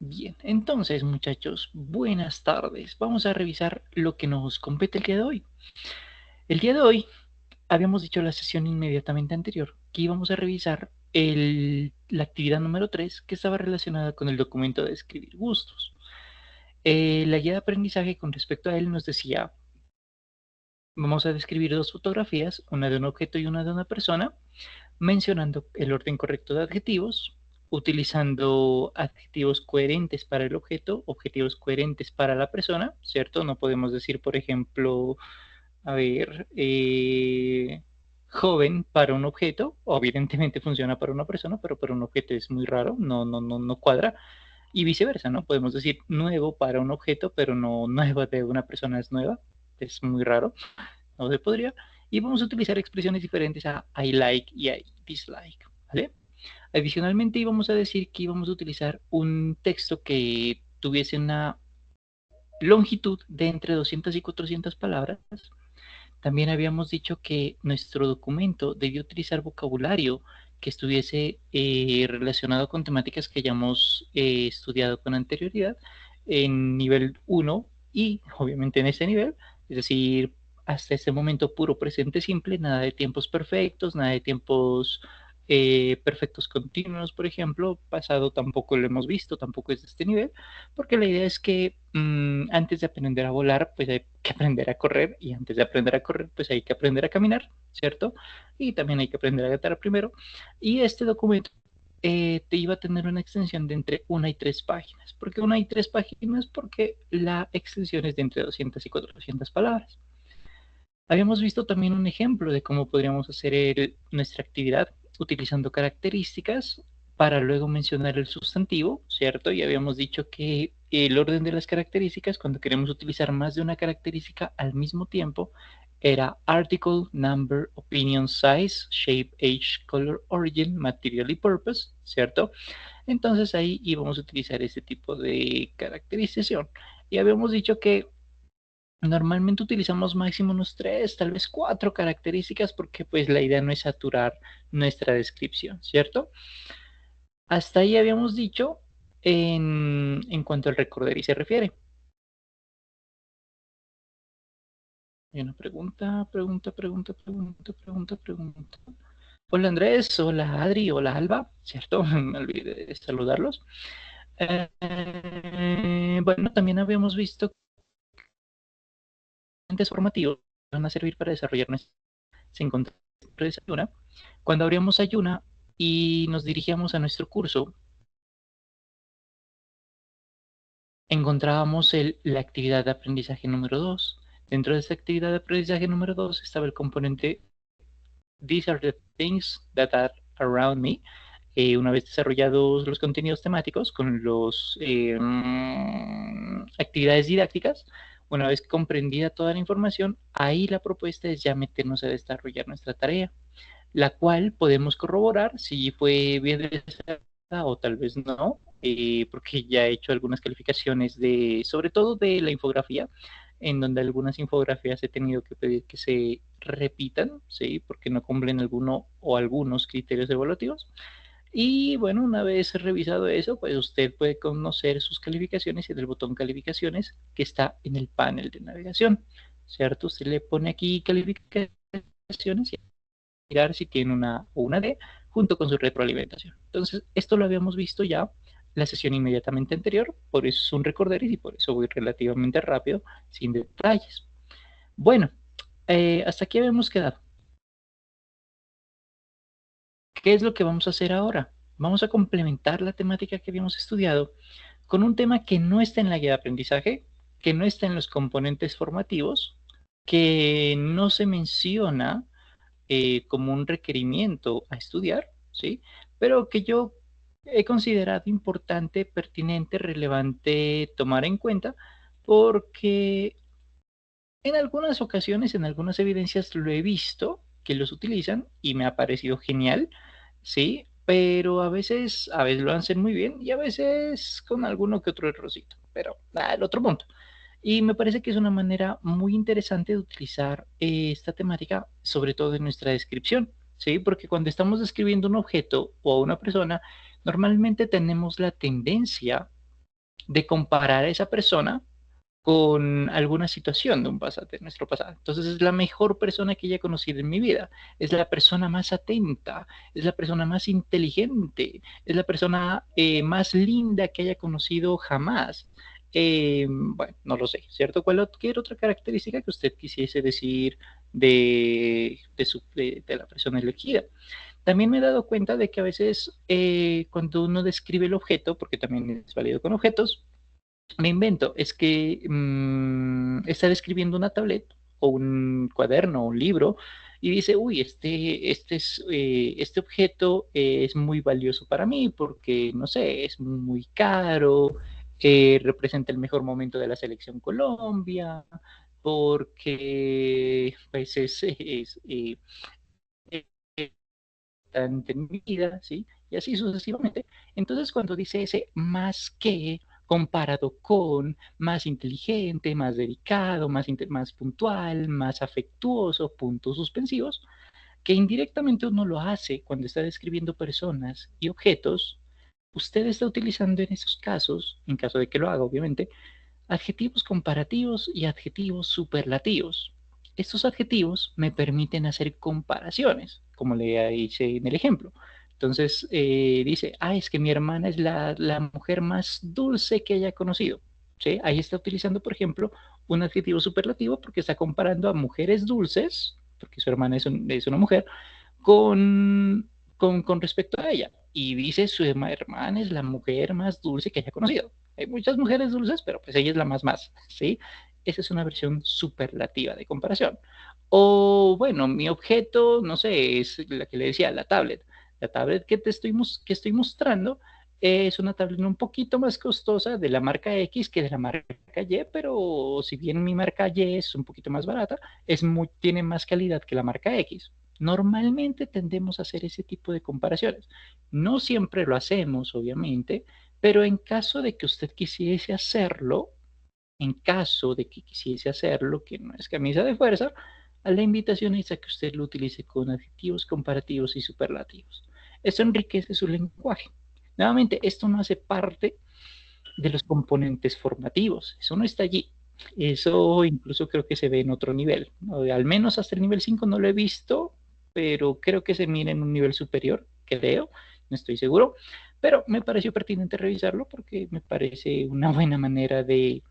Bien, entonces muchachos, buenas tardes. Vamos a revisar lo que nos compete el día de hoy. El día de hoy habíamos dicho en la sesión inmediatamente anterior que íbamos a revisar la actividad número 3 que estaba relacionada con el documento de escribir gustos. La guía de aprendizaje con respecto a él nos decía, vamos a describir dos fotografías, una de un objeto y una de una persona, mencionando el orden correcto de adjetivos, utilizando adjetivos coherentes para el objeto, objetivos coherentes para la persona, ¿cierto? No podemos decir, por ejemplo, a ver, joven para un objeto, o evidentemente funciona para una persona, pero para un objeto es muy raro, no cuadra, y viceversa, ¿no? Podemos decir nuevo para un objeto, pero no nueva de una persona es nueva, es muy raro, no se podría, y vamos a utilizar expresiones diferentes a I like y I dislike, ¿vale? Adicionalmente íbamos a decir que íbamos a utilizar un texto que tuviese una longitud de entre 200 y 400 palabras. También habíamos dicho que nuestro documento debía utilizar vocabulario que estuviese relacionado con temáticas que hayamos estudiado con anterioridad en nivel 1 y obviamente en ese nivel, es decir, hasta este momento puro presente simple, nada de tiempos perfectos, nada de tiempos perfectos continuos, por ejemplo, pasado tampoco lo hemos visto, tampoco es de este nivel, porque la idea es que antes de aprender a volar, pues hay que aprender a correr, y antes de aprender a correr, pues hay que aprender a caminar, ¿cierto? Y también hay que aprender a gatear primero. Y este documento te iba a tener una extensión de entre 1 y 3 páginas. ¿Por qué 1 y 3 páginas? Porque la extensión es de entre 200 y 400 palabras. Habíamos visto también un ejemplo de cómo podríamos hacer nuestra actividad utilizando características para luego mencionar el sustantivo, ¿cierto? Y habíamos dicho que el orden de las características, cuando queremos utilizar más de una característica al mismo tiempo, era article, number, opinion, size, shape, age, color, origin, material y purpose, ¿cierto? Entonces ahí íbamos a utilizar este tipo de caracterización. Y habíamos dicho que normalmente utilizamos máximo unos 3, tal vez 4 características porque pues la idea no es saturar nuestra descripción, ¿cierto? Hasta ahí habíamos dicho en cuanto al recorder se refiere. Hay una pregunta. Hola Andrés, hola Adri, hola Alba, ¿cierto? Me olvidé de saludarlos. Bueno, también habíamos visto que formativos van a servir para desarrollar nuestra se encontraba Ayuna. Cuando abríamos Ayuna y nos dirigíamos a nuestro curso, encontrábamos la actividad de aprendizaje número 2. Dentro de esta actividad de aprendizaje número 2 estaba el componente These are the things that are around me. Una vez desarrollados los contenidos temáticos con las actividades didácticas, una vez comprendida toda la información, ahí la propuesta es ya meternos a desarrollar nuestra tarea, la cual podemos corroborar si fue bien realizada o tal vez no, porque ya he hecho algunas calificaciones sobre todo de la infografía, en donde algunas infografías he tenido que pedir que se repitan, ¿sí? Porque no cumplen alguno o algunos criterios evaluativos. Y bueno, una vez revisado eso, pues usted puede conocer sus calificaciones en el botón calificaciones que está en el panel de navegación, ¿cierto? Usted le pone aquí calificaciones y mirar si tiene una o una D junto con su retroalimentación. Entonces, esto lo habíamos visto ya la sesión inmediatamente anterior, por eso es un recorder y por eso voy relativamente rápido, sin detalles. Bueno, hasta aquí habíamos quedado. ¿Qué es lo que vamos a hacer ahora? Vamos a complementar la temática que habíamos estudiado con un tema que no está en la guía de aprendizaje, que no está en los componentes formativos, que no se menciona como un requerimiento a estudiar, ¿sí? Pero que yo he considerado importante, pertinente, relevante tomar en cuenta, porque en algunas ocasiones, en algunas evidencias lo he visto que los utilizan y me ha parecido genial, ¿sí? Pero a veces lo hacen muy bien y a veces con alguno que otro errorcito, pero nada, el otro punto. Y me parece que es una manera muy interesante de utilizar esta temática, sobre todo en nuestra descripción, ¿sí? Porque cuando estamos describiendo un objeto o a una persona, normalmente tenemos la tendencia de comparar a esa persona con alguna situación de un pasado, de nuestro pasado. Entonces es la mejor persona que haya conocido en mi vida, es la persona más atenta, es la persona más inteligente, es la persona más linda que haya conocido jamás. Bueno, no lo sé, ¿cierto? ¿Cualquier otra característica que usted quisiese decir de la persona elegida? También me he dado cuenta de que a veces cuando uno describe el objeto, porque también es válido con objetos, me invento, es que está escribiendo una tablet o un cuaderno o un libro y dice, uy, este objeto es muy valioso para mí porque, no sé, es muy caro, representa el mejor momento de la selección Colombia, porque pues tan entendida, ¿sí? Y así sucesivamente. Entonces, cuando dice ese más que, comparado con, más inteligente, más dedicado, más puntual, más afectuoso, puntos suspensivos, que indirectamente uno lo hace cuando está describiendo personas y objetos, usted está utilizando en esos casos, en caso de que lo haga, obviamente, adjetivos comparativos y adjetivos superlativos. Estos adjetivos me permiten hacer comparaciones, como le hice en el ejemplo. Entonces dice, es que mi hermana es la mujer más dulce que haya conocido. ¿Sí? Ahí está utilizando, por ejemplo, un adjetivo superlativo porque está comparando a mujeres dulces, porque su hermana es una mujer, con respecto a ella. Y dice, su hermana es la mujer más dulce que haya conocido. Hay muchas mujeres dulces, pero pues ella es la más, ¿sí? Esa es una versión superlativa de comparación. O bueno, mi objeto, no sé, es la que le decía, la tablet. La tablet que estoy mostrando es una tablet un poquito más costosa de la marca X que de la marca Y, pero si bien mi marca Y es un poquito más barata, tiene más calidad que la marca X. Normalmente tendemos a hacer ese tipo de comparaciones. No siempre lo hacemos, obviamente, pero en caso de que usted quisiese hacerlo, en caso de que quisiese hacerlo, que no es camisa de fuerza, la invitación es a que usted lo utilice con adjetivos comparativos y superlativos. Esto enriquece su lenguaje. Nuevamente, esto no hace parte de los componentes formativos, eso no está allí. Eso incluso creo que se ve en otro nivel, ¿no? Al menos hasta el nivel 5 no lo he visto, pero creo que se mira en un nivel superior, creo, no estoy seguro, pero me pareció pertinente revisarlo porque me parece una buena manera de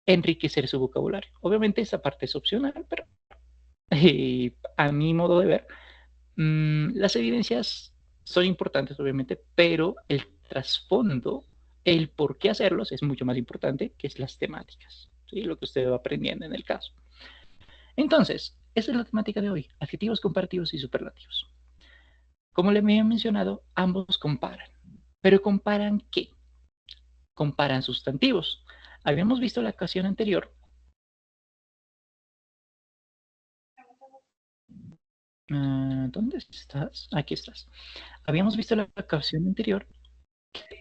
enriquecer su vocabulario. Obviamente esa parte es opcional, pero a mi modo de ver, las evidencias son importantes, obviamente, pero el trasfondo, el por qué hacerlos es mucho más importante, que es las temáticas, ¿sí? Lo que usted va aprendiendo en el caso. Entonces, esa es la temática de hoy, adjetivos comparativos y superlativos. Como le había mencionado, ambos comparan. ¿Pero comparan qué? Comparan sustantivos. Habíamos visto la ocasión anterior. ¿Dónde estás? Aquí estás. Habíamos visto la ocasión anterior.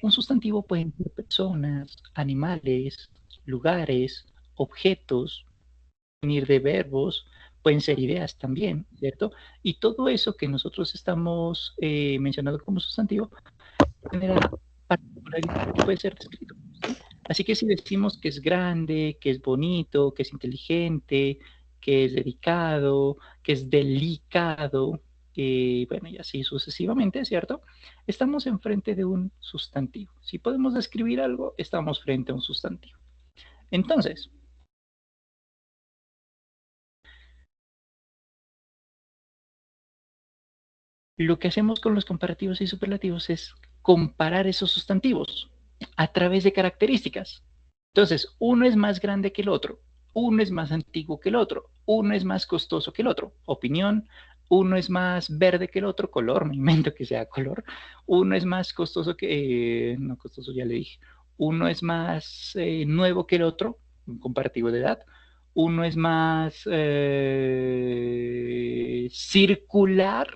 Un sustantivo pueden ser personas, animales, lugares, objetos, venir de verbos, pueden ser ideas también, ¿cierto? Y todo eso que nosotros estamos mencionando como sustantivo genera particularidad que puede ser descrito, ¿sí? Así que si decimos que es grande, que es bonito, que es inteligente, que es dedicado, que es delicado, bueno, y así sucesivamente, ¿cierto? Estamos enfrente de un sustantivo. Si podemos describir algo, estamos frente a un sustantivo. Entonces, lo que hacemos con los comparativos y superlativos es comparar esos sustantivos a través de características. Entonces, uno es más grande que el otro, uno es más antiguo que el otro, uno es más costoso que el otro, opinión, uno es más verde que el otro, color, me invento que sea color, uno es más costoso no costoso ya le dije, uno es más nuevo que el otro, un comparativo de edad, uno es más circular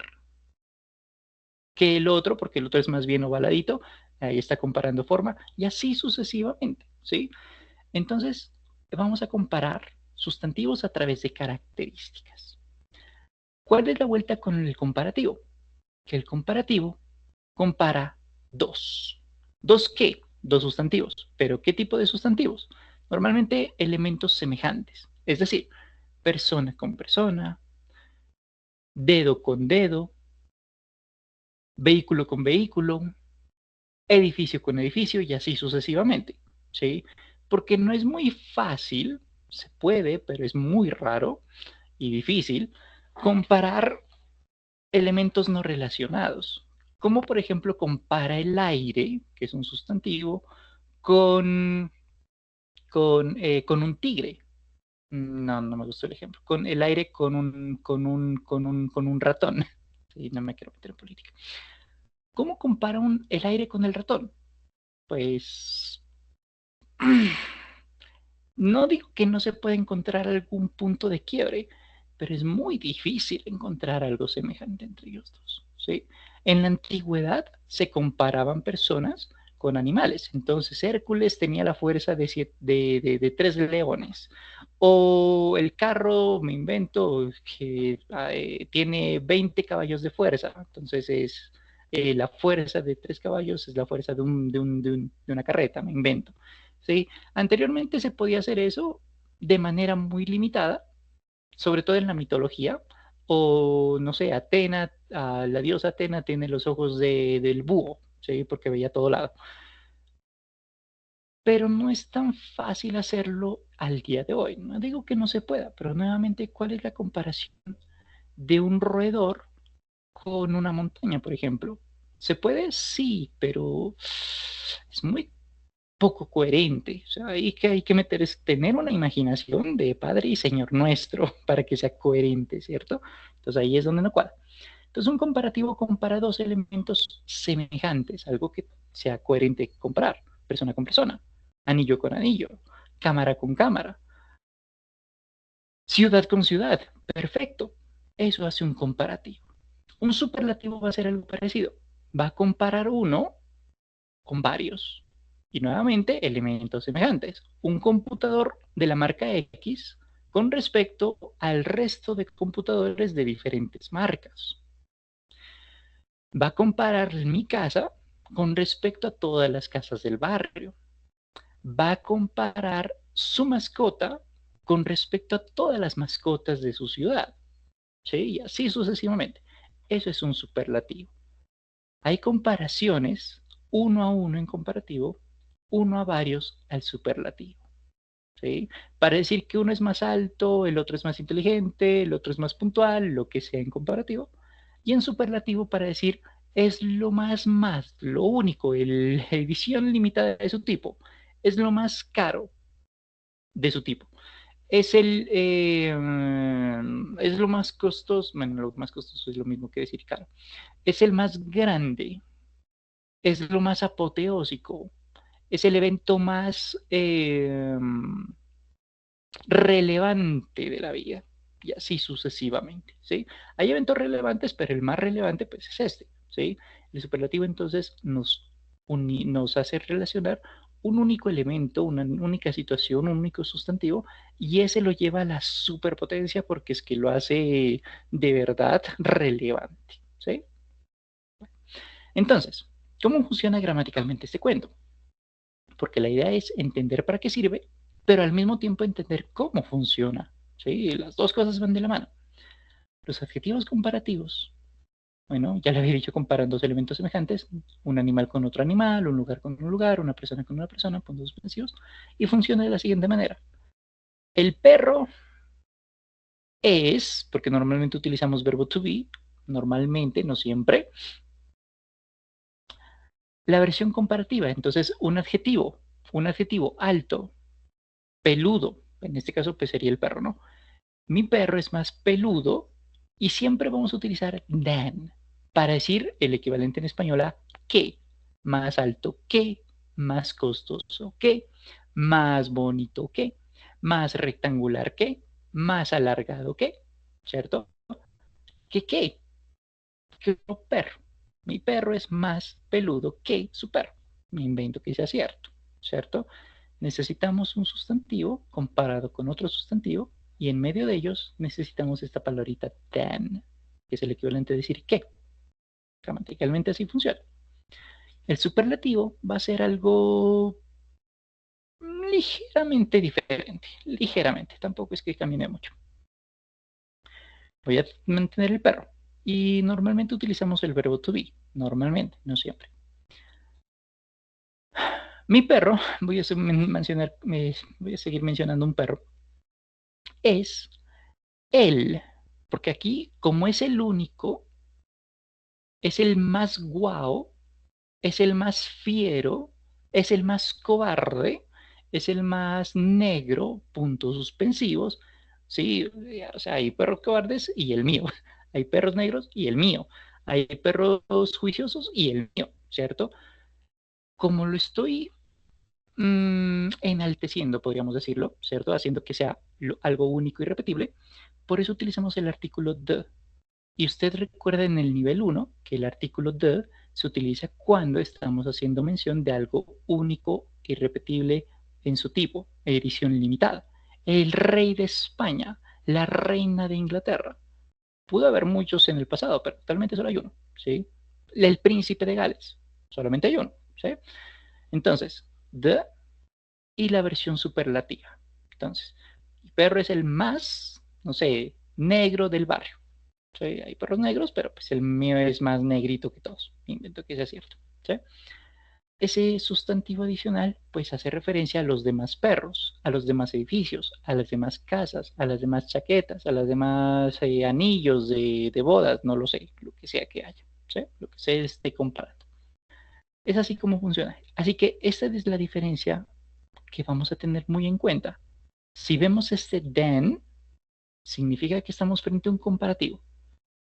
que el otro, porque el otro es más bien ovaladito, ahí está comparando forma, y así sucesivamente, ¿sí? Entonces, vamos a comparar sustantivos a través de características. ¿Cuál es la vuelta con el comparativo? Que el comparativo compara dos. ¿Dos qué? dos sustantivos. ¿Pero qué tipo de sustantivos? Normalmente elementos semejantes, es decir, persona con persona, dedo con dedo, vehículo con vehículo, edificio con edificio y así sucesivamente, ¿sí? Porque no es muy fácil, se puede, pero es muy raro y difícil comparar elementos no relacionados, como por ejemplo compara el aire, que es un sustantivo, con, con un tigre. No, no me gustó el ejemplo. Con el aire con un ratón. Sí, no me quiero meter en política. ¿Cómo compara el aire con el ratón? Pues no digo que no se pueda encontrar algún punto de quiebre, pero es muy difícil encontrar algo semejante entre ellos dos, ¿sí? En la antigüedad se comparaban personas con animales. Entonces Hércules tenía la fuerza de 3 leones. O el carro, me invento, que tiene 20 caballos de fuerza. Entonces es la fuerza de 3 caballos es la fuerza de una carreta, me invento. ¿Sí? Anteriormente se podía hacer eso de manera muy limitada, sobre todo en la mitología, o no sé, Atena, la diosa Atena tiene los ojos del búho, ¿sí? Porque veía a todo lado. Pero no es tan fácil hacerlo al día de hoy. No digo que no se pueda, pero nuevamente, ¿cuál es la comparación de un roedor con una montaña, por ejemplo? ¿Se puede? Sí, pero es muy poco coherente. O sea, ahí que hay que meter es tener una imaginación de Padre y Señor nuestro para que sea coherente, ¿cierto? Entonces ahí es donde no cuadra. Entonces un comparativo compara dos elementos semejantes, algo que sea coherente comparar, persona con persona, anillo con anillo, cámara con cámara, ciudad con ciudad, perfecto. Eso hace un comparativo. Un superlativo va a ser algo parecido. Va a comparar uno con varios. Y nuevamente, elementos semejantes. Un computador de la marca X con respecto al resto de computadores de diferentes marcas. Va a comparar mi casa con respecto a todas las casas del barrio. Va a comparar su mascota con respecto a todas las mascotas de su ciudad. ¿Sí? Y así sucesivamente. Eso es un superlativo. Hay comparaciones uno a uno en comparativo, uno a varios al superlativo. ¿Sí? Para decir que uno es más alto, el otro es más inteligente, el otro es más puntual, lo que sea en comparativo. Y en superlativo para decir es lo más, lo único, la edición limitada de su tipo, es lo más caro de su tipo. Es lo más costoso, bueno, lo más costoso es lo mismo que decir caro. Es el más grande, es lo más apoteósico, es el evento más relevante de la vida, y así sucesivamente, ¿sí? Hay eventos relevantes, pero el más relevante pues es este, ¿sí? El superlativo entonces nos hace relacionar un único elemento, una única situación, un único sustantivo, y ese lo lleva a la superpotencia porque es que lo hace de verdad relevante, ¿sí? Entonces, ¿cómo funciona gramaticalmente este cuento? Porque la idea es entender para qué sirve, pero al mismo tiempo entender cómo funciona. ¿Sí? Las dos cosas van de la mano. Los adjetivos comparativos, bueno, ya le había dicho comparan dos elementos semejantes, un animal con otro animal, un lugar con un lugar, una persona con una persona, puntos suspensivos, y funciona de la siguiente manera. El perro es, porque normalmente utilizamos verbo to be, normalmente, no siempre, la versión comparativa. Entonces, un adjetivo alto, peludo, en este caso pues sería el perro, ¿no? Mi perro es más peludo y siempre vamos a utilizar than para decir el equivalente en español a que, más alto que, más costoso que, más bonito que, más rectangular que, más alargado que, ¿cierto? ¿Qué? Que un perro. Mi perro es más peludo que su perro. Me invento que sea cierto, ¿cierto? Necesitamos un sustantivo comparado con otro sustantivo y en medio de ellos necesitamos esta palabrita than, que es el equivalente a decir que. Gramaticalmente así funciona. El superlativo va a ser algo ligeramente diferente, ligeramente, tampoco es que cambie mucho. Voy a mantener el perro y normalmente utilizamos el verbo to be, normalmente, no siempre. Mi perro, voy a seguir mencionando un perro, es él, porque aquí, como es el único, es el más guau, es el más fiero, es el más cobarde, es el más negro, puntos suspensivos. Sí, o sea, hay perros cobardes y el mío. Hay perros negros y el mío. Hay perros juiciosos y el mío, ¿cierto? Como lo estoy enalteciendo, podríamos decirlo, ¿cierto? Haciendo que sea algo único y repetible. Por eso utilizamos el artículo the. Y usted recuerda en el nivel 1 que el artículo the se utiliza cuando estamos haciendo mención de algo único, irrepetible en su tipo, edición limitada. El rey de España, la reina de Inglaterra. Pudo haber muchos en el pasado, pero actualmente solo hay uno, ¿sí? El príncipe de Gales, solamente hay uno, ¿sí? Entonces, the y la versión superlativa. Entonces, el perro es el más, no sé, negro del barrio. ¿Sí? Hay perros negros, pero pues el mío es más negrito que todos. Invento que sea cierto. ¿Sí? Ese sustantivo adicional pues hace referencia a los demás perros, a los demás edificios, a las demás casas, a las demás chaquetas, a los demás anillos de bodas, no lo sé, lo que sea que haya, ¿sí? Lo que se esté comparando. Es así como funciona. Así que esta es la diferencia que vamos a tener muy en cuenta. Si vemos este then, significa que estamos frente a un comparativo.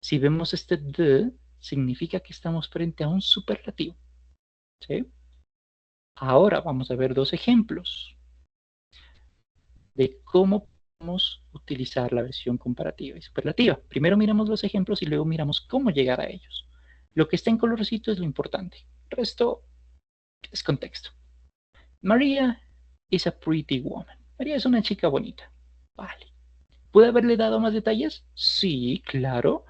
Si vemos este the, significa que estamos frente a un superlativo. ¿Sí? Ahora vamos a ver dos ejemplos de cómo podemos utilizar la versión comparativa y superlativa. Primero miramos los ejemplos y luego miramos cómo llegar a ellos. Lo que está en colorcito es lo importante. El resto es contexto. María is a pretty woman. María es una chica bonita. Vale. ¿Puede haberle dado más detalles? Sí, claro.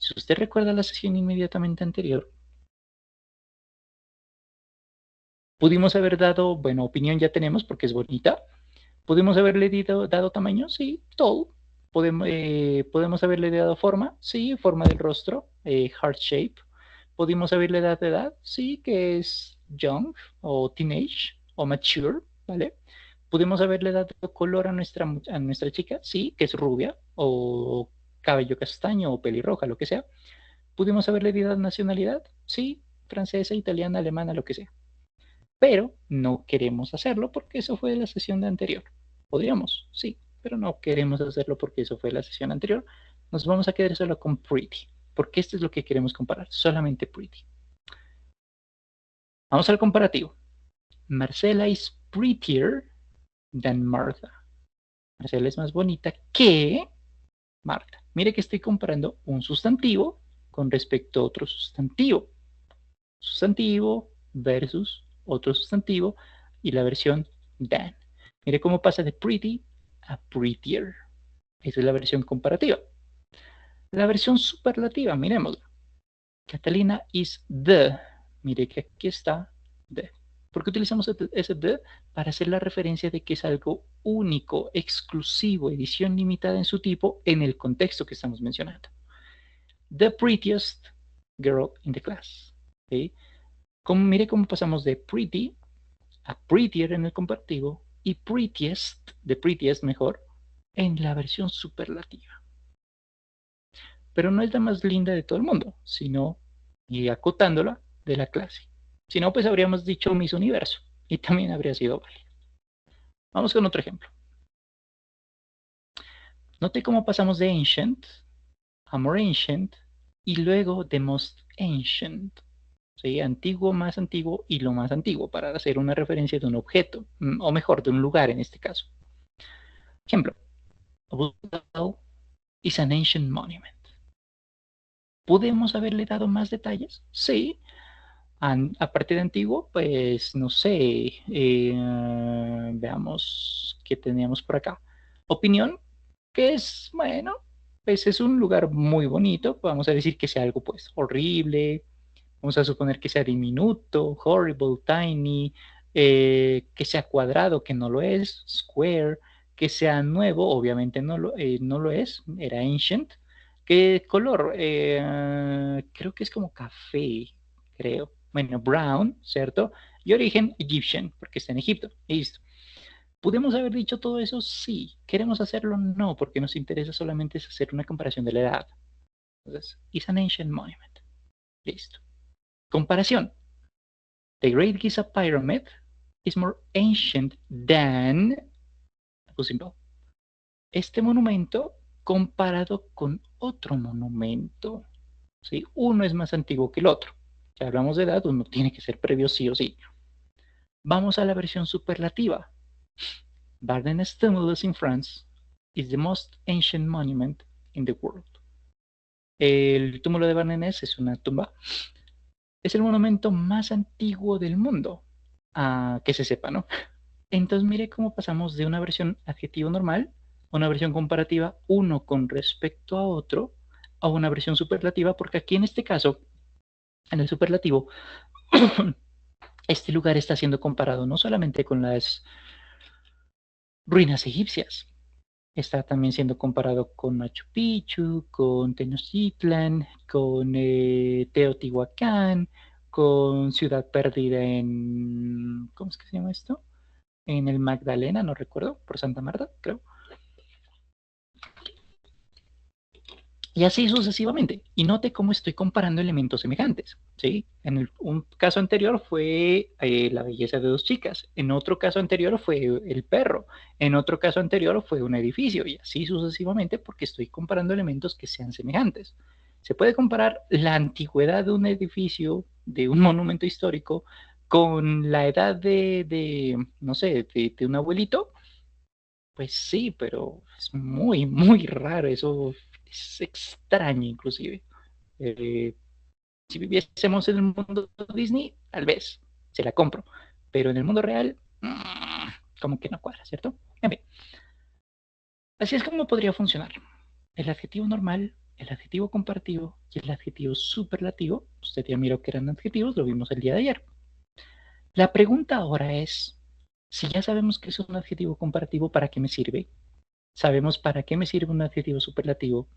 Si usted recuerda la sesión inmediatamente anterior, pudimos haber dado, bueno, opinión ya tenemos porque es bonita. ¿Pudimos haberle dado tamaño? Sí, todo. Podemos haberle dado forma, sí, forma del rostro, heart shape. ¿Pudimos haberle dado edad? Sí, que es young o teenage o mature, ¿vale? ¿Pudimos haberle dado color a nuestra chica? Sí, que es rubia o cabello castaño o pelirroja, lo que sea. ¿Pudimos haberle dado nacionalidad? Sí, francesa, italiana, alemana, lo que sea. Pero no queremos hacerlo porque eso fue la sesión de anterior. Podríamos, sí, pero no queremos hacerlo porque eso fue la sesión anterior. Nos vamos a quedar solo con pretty, porque esto es lo que queremos comparar, solamente pretty. Vamos al comparativo. Marcela is prettier than Martha. Marcela es más bonita que Marta. Mire que estoy comparando un sustantivo con respecto a otro sustantivo. Sustantivo versus otro sustantivo y la versión than. Mire cómo pasa de pretty a prettier. Esa es la versión comparativa. La versión superlativa, miremosla. Catalina is the. Mire que aquí está the. ¿Por qué utilizamos ese the? Para hacer la referencia de que es algo único, exclusivo, edición limitada en su tipo en el contexto que estamos mencionando. The prettiest girl in the class. ¿Sí? Mire cómo pasamos de pretty a prettier en el comparativo y prettiest, de prettiest mejor, en la versión superlativa. Pero no es la más linda de todo el mundo, sino, y acotándola, de la clase. Si no, pues habríamos dicho Miss Universo y también habría sido válido. Vamos con otro ejemplo. Note cómo pasamos de ancient a more ancient y luego de most ancient. ¿Sí? Antiguo, más antiguo y lo más antiguo para hacer una referencia de un objeto, o mejor, de un lugar en este caso. Ejemplo, Buddha is an ancient monument. ¿Podemos haberle dado más detalles? Sí. Aparte de antiguo, pues no sé, veamos qué teníamos por acá. Opinión, que es, bueno, pues es un lugar muy bonito, vamos a decir que sea algo pues horrible, Vamos a suponer que sea diminuto, horrible, tiny, que sea cuadrado, que no lo es, square, que sea nuevo, obviamente no lo es, era ancient. ¿Qué color? Creo que es como café, creo. Bueno, brown, ¿cierto? Y origen Egyptian, porque está en Egipto. Listo. ¿Podemos haber dicho todo eso? Sí. ¿Queremos hacerlo? No, porque nos interesa solamente es hacer una comparación de la edad. Entonces, is an ancient monument. Listo. Comparación. The Great Giza Pyramid is more ancient than este monumento comparado con otro monumento. ¿Sí? Uno es más antiguo que el otro. Si hablamos de edad, uno tiene que ser previo sí o sí. Vamos a la versión superlativa. Barden's Tumulus in France is the most ancient monument in the world. El túmulo de Bardenés es una tumba. Es el monumento más antiguo del mundo. Que se sepa, ¿no? Entonces mire cómo pasamos de una versión adjetivo normal a una versión comparativa uno con respecto a otro a una versión superlativa, porque aquí en este caso, en el superlativo, este lugar está siendo comparado no solamente con las ruinas egipcias, está también siendo comparado con Machu Picchu, con Tenochtitlan, con Teotihuacán, con Ciudad Perdida en... ¿Cómo es que se llama esto? En el Magdalena, no recuerdo, por Santa Marta, creo. Y así sucesivamente. Y note cómo estoy comparando elementos semejantes. ¿Sí? Un caso anterior fue la belleza de dos chicas. En otro caso anterior fue el perro. En otro caso anterior fue un edificio. Y así sucesivamente porque estoy comparando elementos que sean semejantes. Se puede comparar la antigüedad de un edificio, de un monumento histórico, con la edad no sé, de un abuelito. Pues sí, pero es muy, muy raro. Eso es extraño inclusive. Eh, si viviésemos en el mundo Disney, tal vez se la compro. Pero en el mundo real, como que no cuadra, ¿cierto? En fin, así es como podría funcionar. El adjetivo normal, el adjetivo comparativo y el adjetivo superlativo. Usted ya miró que eran adjetivos, lo vimos el día de ayer. La pregunta ahora es, si ya sabemos que es un adjetivo comparativo, ¿para qué me sirve? Sabemos para qué me sirve un adjetivo superlativo.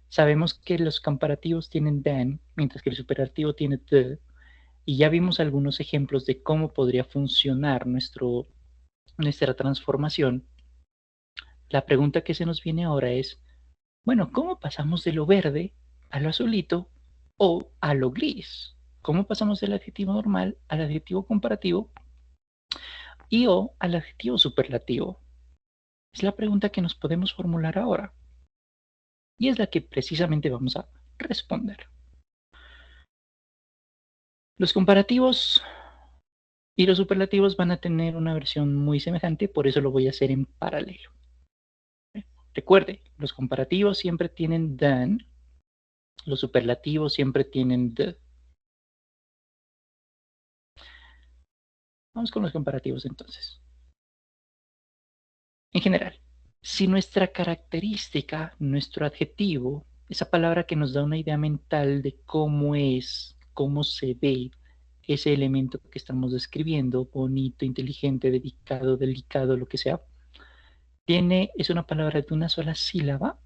Sabemos que los comparativos tienen than, mientras que el superlativo tiene the, y ya vimos algunos ejemplos de cómo podría funcionar nuestra transformación. La pregunta que se nos viene ahora es, bueno, ¿cómo pasamos de lo verde a lo azulito o a lo gris? ¿Cómo pasamos del adjetivo normal al adjetivo comparativo y o al adjetivo superlativo? Es la pregunta que nos podemos formular ahora y es la que precisamente vamos a responder. Los comparativos y los superlativos van a tener una versión muy semejante, por eso lo voy a hacer en paralelo. Recuerde, los comparativos siempre tienen than, los superlativos siempre tienen the. Vamos con los comparativos entonces. En general, si nuestra característica, nuestro adjetivo, esa palabra que nos da una idea mental de cómo es, cómo se ve ese elemento que estamos describiendo, bonito, inteligente, dedicado, delicado, lo que sea, es una palabra de una sola sílaba,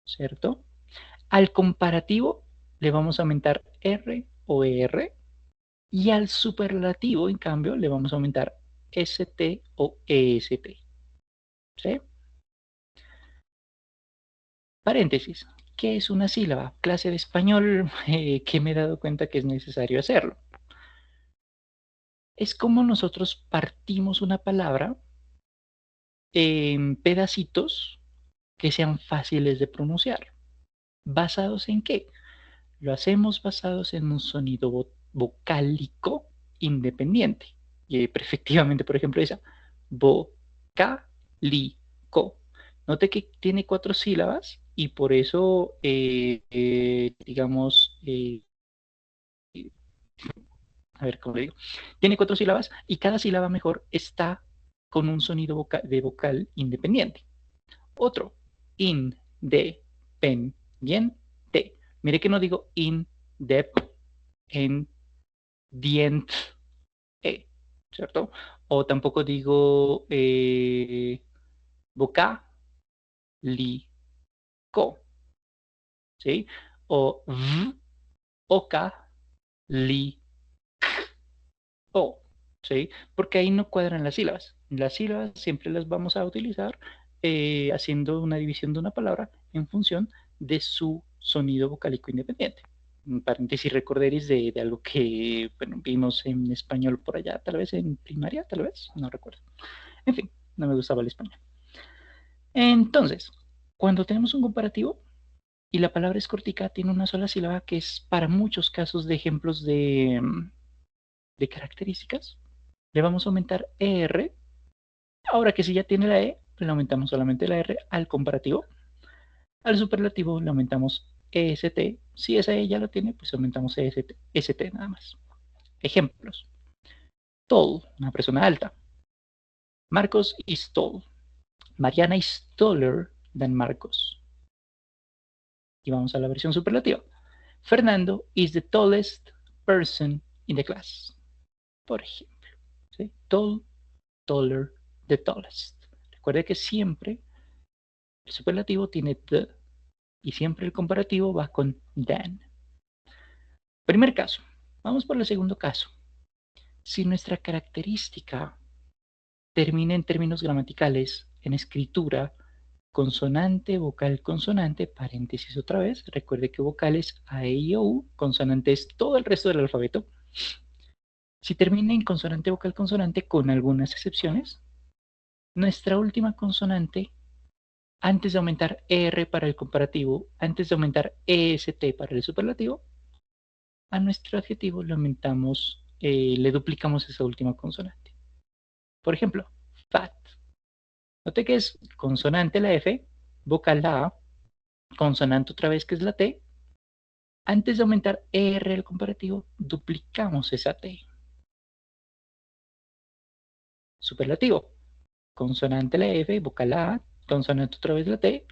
¿cierto? Al comparativo le vamos a aumentar R o ER y al superlativo, en cambio, le vamos a aumentar ST o EST. ¿Sí? Paréntesis. ¿Qué es una sílaba? Clase de español que me he dado cuenta que es necesario hacerlo. Es como nosotros partimos una palabra en pedacitos que sean fáciles de pronunciar. ¿Basados en qué? Lo hacemos basados en un sonido vocálico independiente. Y efectivamente, por ejemplo, esa vocálico. Note que tiene 4 sílabas y por eso, digamos, a ver cómo le digo, tiene 4 sílabas y cada sílaba mejor está con un sonido de vocal independiente. Otro, independiente. Mire que no digo independiente. en dient, ¿cierto? O tampoco digo boca, li, co, ¿sí? O v, oca, li, o, ¿sí? Porque ahí no cuadran las sílabas. Las sílabas siempre las vamos a utilizar haciendo una división de una palabra en función de su sonido vocálico independiente. En paréntesis, recorderis de algo que bueno, vimos en español por allá, tal vez en primaria, tal vez, no recuerdo. En fin, no me gustaba el español. Entonces, cuando tenemos un comparativo y la palabra es cortica, tiene una sola sílaba que es para muchos casos de ejemplos de características, le vamos a aumentar ER. Ahora que si ya tiene la E, le aumentamos solamente la R al comparativo. Al superlativo le aumentamos EST. Si esa E ya lo tiene, pues aumentamos EST, ST nada más. Ejemplos. Tall, una persona alta. Marcos is tall. Mariana is taller than Marcos. Y vamos a la versión superlativa. Fernando is the tallest person in the class. Por ejemplo. ¿Sí? Tall, taller, the tallest. Recuerde que siempre el superlativo tiene the y siempre el comparativo va con than. Primer caso. Vamos por el segundo caso. Si nuestra característica termina en términos gramaticales, en escritura, consonante, vocal, consonante, paréntesis otra vez, recuerde que vocales A, E, I, O, U, consonante es todo el resto del alfabeto. Si termina en consonante, vocal, consonante, con algunas excepciones, nuestra última consonante, antes de aumentar R para el comparativo, antes de aumentar EST para el superlativo, a nuestro adjetivo le aumentamos, le duplicamos esa última consonante. Por ejemplo, fat. Note que es consonante la F, vocal la A, consonante otra vez que es la T. Antes de aumentar R el comparativo, duplicamos esa T. Superlativo. Consonante la F, vocal la A, consonante otra vez la T.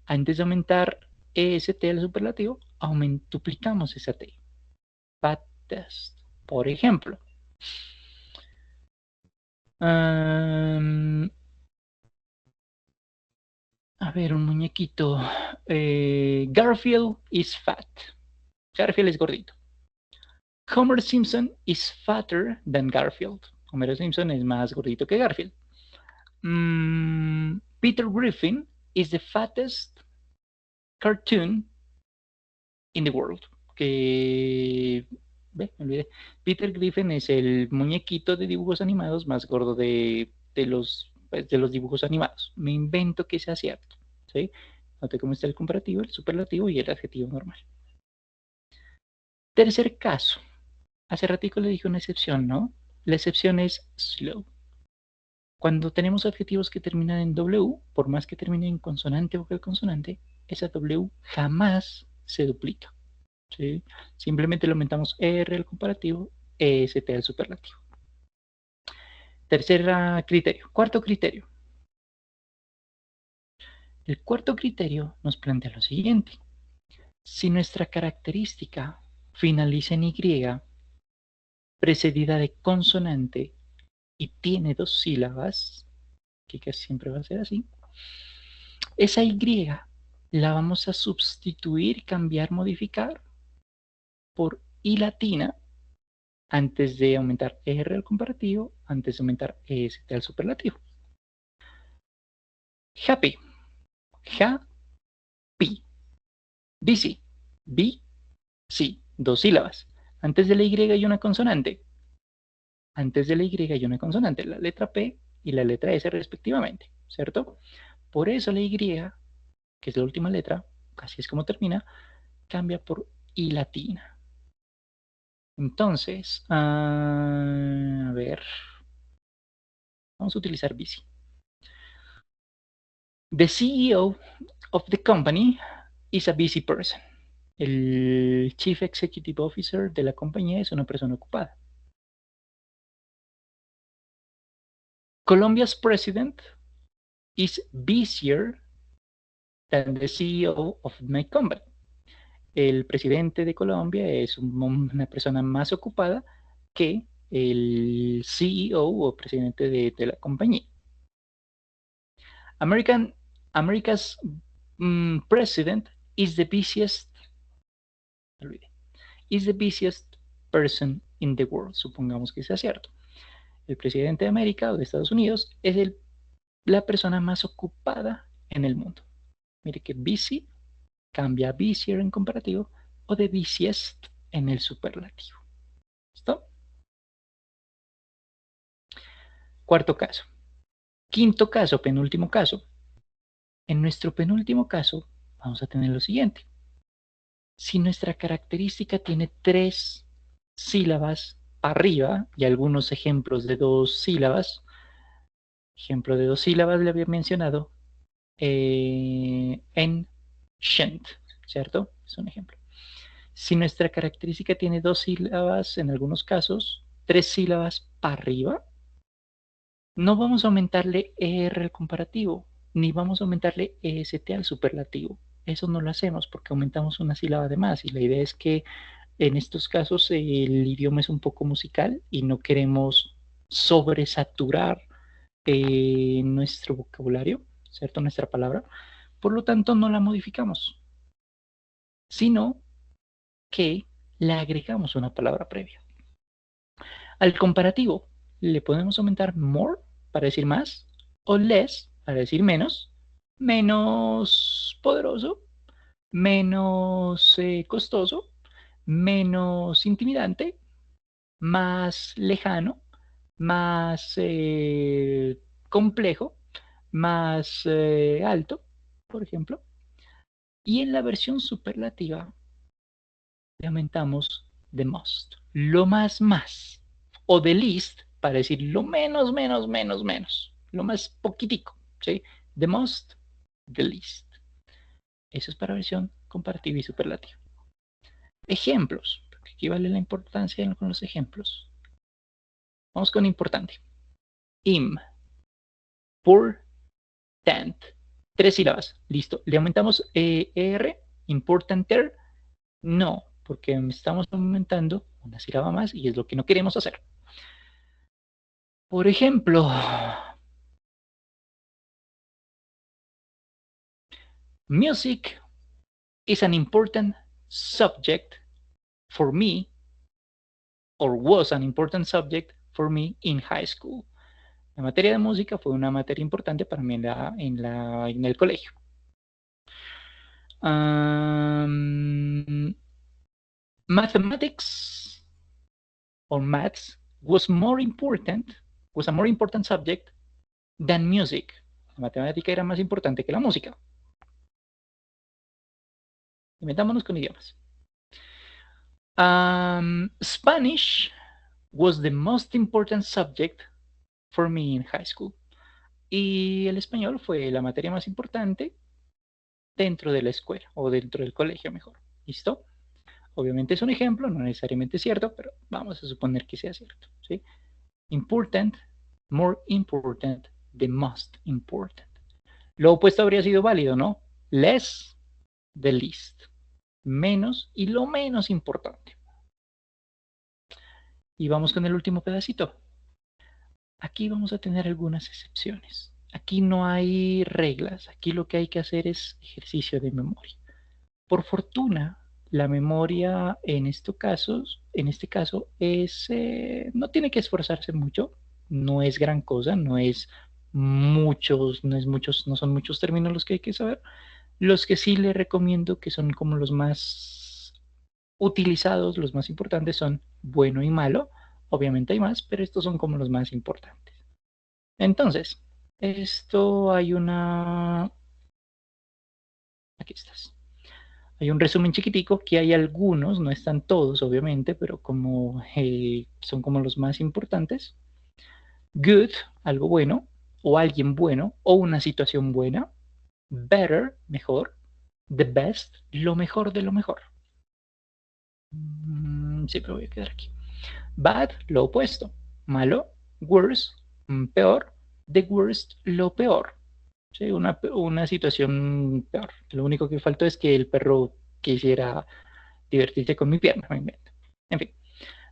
Antes de aumentar EST al superlativo, duplicamos esa T. Fattest. Por ejemplo, a ver, un muñequito. Garfield is fat. Garfield es gordito. Homer Simpson is fatter than Garfield. Homer Simpson es más gordito que Garfield. Peter Griffin is the fattest cartoon in the world. Que... me olvidé. Peter Griffin es el muñequito de dibujos animados más gordo pues, de los dibujos animados. Me invento que sea cierto. ¿Sí? Note cómo está el comparativo, el superlativo y el adjetivo normal. Tercer caso. Hace ratico le dije una excepción, ¿no? La excepción es slow. Cuando tenemos adjetivos que terminan en W, por más que termine en consonante o vocal consonante, esa W jamás se duplica. ¿Sí? Simplemente le aumentamos R al comparativo, EST al superlativo. Tercer criterio. Cuarto criterio. El cuarto criterio nos plantea lo siguiente. Si nuestra característica finaliza en Y, precedida de consonante y tiene dos sílabas, que casi siempre va a ser así, esa Y la vamos a sustituir, cambiar, modificar por I latina antes de aumentar R al comparativo, antes de aumentar EST al superlativo. Happy, happy, busy, busy, dos sílabas. Antes de la Y hay una consonante. Antes de la Y hay una consonante, la letra P y la letra S respectivamente, ¿cierto? Por eso la Y, que es la última letra, así es como termina, cambia por I latina. Entonces, a ver, vamos a utilizar busy. The CEO of the company is a busy person. El Chief Executive Officer de la compañía es una persona ocupada. Colombia's president is busier than the CEO of my company. el presidente de Colombia es una persona más ocupada que el CEO o presidente de la compañía. America's president is the busiest, is the busiest person in the world. Supongamos que sea cierto. El presidente de América o de Estados Unidos es la persona más ocupada en el mundo. Mire que busy cambia a busier en comparativo o de busiest en el superlativo. ¿Listo? Cuarto caso. Quinto caso, penúltimo caso. En nuestro penúltimo caso vamos a tener lo siguiente. Si nuestra característica tiene 3 sílabas arriba y algunos ejemplos de 2 sílabas, ejemplo de 2 sílabas le había mencionado ancient, ¿cierto? Es un ejemplo. Si nuestra característica tiene 2 sílabas, en algunos casos, 3 sílabas para arriba, no vamos a aumentarle ER al comparativo, ni vamos a aumentarle EST al superlativo. Eso no lo hacemos porque aumentamos una sílaba de más y la idea es que en estos casos el idioma es un poco musical y no queremos sobresaturar nuestro vocabulario, ¿cierto? Nuestra palabra. Por lo tanto, no la modificamos, sino que le agregamos una palabra previa. Al comparativo, le podemos aumentar more para decir más o less para decir menos, menos poderoso, menos costoso, menos intimidante, más lejano, más complejo, más alto, por ejemplo. Y en la versión superlativa le aumentamos the most, lo más, o the least, para decir lo menos, menos, lo más poquitico, ¿sí? The most, the least. Eso es para versión comparativa y superlativa. Ejemplos, porque aquí vale la importancia con los ejemplos. Vamos con importante. Important. 3 sílabas. Listo. ¿Le aumentamos ER? Importanter. No, porque estamos aumentando una sílaba más y es lo que no queremos hacer. Por ejemplo, music is an important subject for me, or was an important subject for me in high school. La materia de música fue una materia importante para mí en el colegio. Mathematics or maths was a more important subject than music. La matemática era más importante que la música. Inventámonos con idiomas. Spanish was the most important subject for me in high school. Y el español fue la materia más importante dentro de la escuela o dentro del colegio mejor. ¿Listo? Obviamente es un ejemplo, no necesariamente es cierto, pero vamos a suponer que sea cierto. ¿Sí? Important, more important, the most important. Lo opuesto habría sido válido, ¿no? Less, the least. Menos y lo menos importante. Y vamos con el último pedacito. Aquí vamos a tener algunas excepciones. Aquí no hay reglas. Aquí lo que hay que hacer es ejercicio de memoria. Por fortuna, la memoria en este caso es, no tiene que esforzarse mucho. No es gran cosa. No son muchos términos los que hay que saber. Los que sí le recomiendo que son como los más utilizados, los más importantes son bueno y malo. Obviamente hay más, pero estos son como los más importantes. Entonces, aquí estás. Hay un resumen chiquitico, que hay algunos, no están todos obviamente, pero son como los más importantes. Good, algo bueno, o alguien bueno, o una situación buena. Better, mejor. The best, lo mejor de lo mejor. Siempre voy a quedar aquí. Bad, lo opuesto. Malo, worse, peor. The worst, lo peor. Sí, una situación peor. Lo único que faltó es que el perro quisiera divertirse con mi pierna, me invento. En fin.